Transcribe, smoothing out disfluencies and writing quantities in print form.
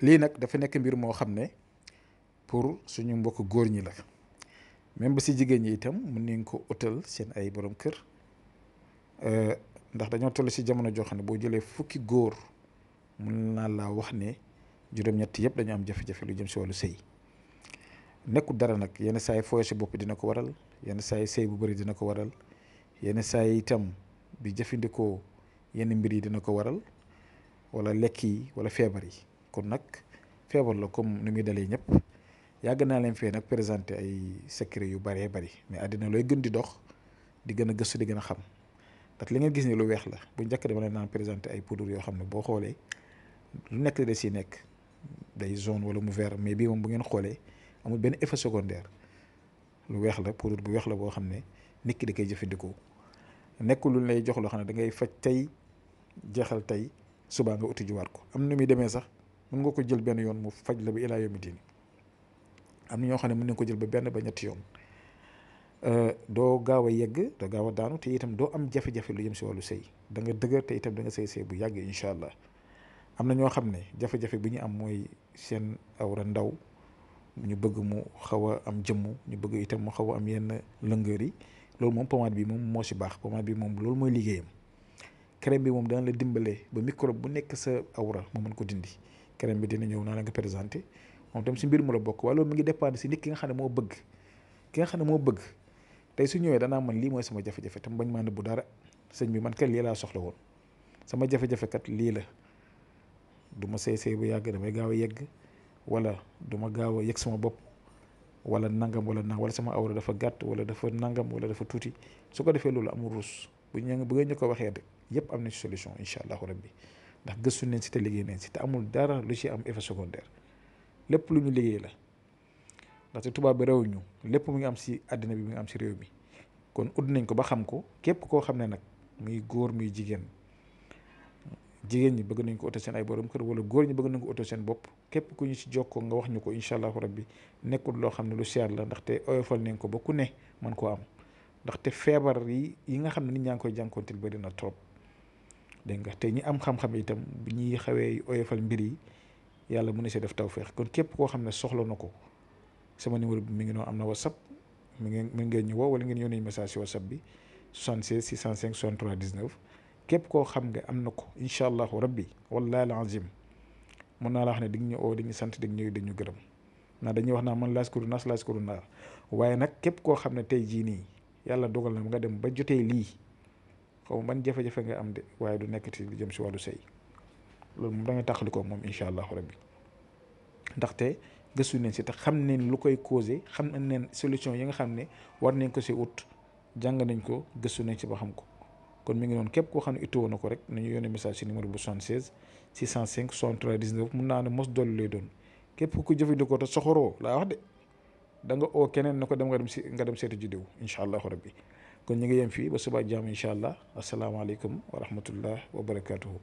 lii nag dafa nekk mbir moo xam ne pour suñu mbokk góor ñi la, même ba si jigéen ñi itam mën nañ ko utal seen ay borom kër, ndax dañoo toll si jamono joo xam ne boo jëlee fukki góor mun naa laa wax ne juróom-ñett yëpp dañu am jafe-jafe lu jëm si wàllu sëy. nekkul dara nag, yenn saa yi fooy si bopp dina ko waral, yenn saa yi sëy bu bëri dina ko waral, yenn saa yi itam di jëfandikoo yenn mbir yi dina ko waral, wala lekk yi wala feebar yi. kon nag feebar la comme ni muy dalee ñëpp. yàgg naa leen fee nag présenté ay secret yu bëree bëri, mais àddina looy gën di dox di gën a gëstu di gën a xam, ndax li ngeen gis ni lu weex la. bu njëkk dama leen naan présenté ay poudre yoo xam ne boo xoolee lu nekk da si nekk day jaune wala mu vert, mais bii moom bu ngeen xoolee amul benn effet secondaire. lu weex la, poudre bu weex la boo xam ne nit ki da koy jëfandikoo. nekkul lu lay jox loo xam ne da ngay faj tey jeexal tey subaa nga uti jiwaat ko. am na muy demee sax mën nga ko jël benn yoon mu faj la ba ilaa yawmi diin. am na ñoo xam ne mën nañ ko jël ba benn ba ñetti yoon. doo gaaw a yegg, doo gaaw a daanu, te itam doo am jafe-jafe lu jëm si wàllu sëy. da nga dëgër te itam da nga sëy bu yàgg incha allah. am na ñoo xam ne jafe-jafe bi ñu am mooy seen awra ndaw, ñu bëgg mu xaw a am jëmm, ñu bëgg itam mu xaw a am yenn lëngër yi. loolu moom pommade bi moom moo si baax. pommade bi moom loolu mooy liggéeyam. crème bi moom dana la dimbale ba microbe bu nekk sa awra mu mën ko dindi. crème bi dina ñëw naa la nga présenté, moom tam si mbir mu la bokk. waaye loolu mi ngi dépendre si nit ki nga xam ne moo bëgg. ki nga xam ne moo bëgg tey su ñëwee danaa man lii mooy sama jafe-jafe tam bañ maa nëbbu dara. sëñ bi man kat lii laa soxla woon, sama jafe-jafe kat lii la, du ma sëy bu yàgg, damay gaaw a yegg, wala du ma gaaw a yegg sama bopp, wala nangam wala nangam, wala sama awra dafa gàtt wala dafa nangam wala dafa tuuti. su ko defee loolu amul ruus bu ñu ko waxee rek yëpp am na ci solution incha allahu rabbi, ndax gëstu nañ si te liggéey nañ si te amul dara lu ci am effet secondaire. lépp lu ñu liggéey la, ndaxte tubaab bi réew ñu lépp mu ngi am si àddina bi mu ngi am si réew mi. kon ut nañ ko ba xam ko. képp koo xam ne nag muy góor muy jigéen ñi bëgg nañ ko utal seen ay borom kër, wala góor ñi bëgg nañ ko utal seen bopp, képp ku ñu ci jokkoo nga wax ñu ko incha allahu rabbi. nekkul loo xam ne lu seer la, ndaxte oyofal nañ ko ba ku ne man koo am. ndaxte feebar yi nga xam ne nit ñaa ngi koy jànkoontil bëri na trop, dégg nga. te ñi am xam-xam itam bu ñuy xawee oyofal mbir yi yàlla mën na see def tawfeex. kon képp koo xam ne soxla na ko, sama numéro bi mi ngi noonu, am na whatsapp, mi ngeen ñu woo wala ngeen yónnee message si whatsapp bi 76 605 63 19. képp koo xam nga am na ko incha allahu rabbi wallahi alazim mun naa la wax ne di nga ñu oo, di ñu sant, di nga ñu gërëm. ndax dañuy wax naa man laaskuru naas laaskuru naar. waaye nag képp koo xam ne tey jii nii yàlla dogal na nga dem ba jotee lii, xaw ma ban jafe-jafe nga am de, waaye du nekkati lu jëm si wàllu sëy. loolu moom da ngay tàqali ko moom incha allahu rabbi, ndaxte gëstu nañ si te xam nañ lu koy causé, xam nañ solution yi nga xam ne war nañ ko si ut, jàng nañ ko, gëstu nañ si ba xam ko. kon mi ngi noonu, képp koo xam ne itoo na ko rek nañu yónnee message si numéro bu 76 605 63 19. mun naa ne mos dolli lay doon. képp ku ko jëfandikoo te soxoroo laa wax de, da nga oo keneen na ko dem nga dem seeti ji diw incha allahu rabbi. kon ñu ngi yem fii ba suba jàmm incha allah. asalaamaaleykum wa rahmatullah wa barakatuhu.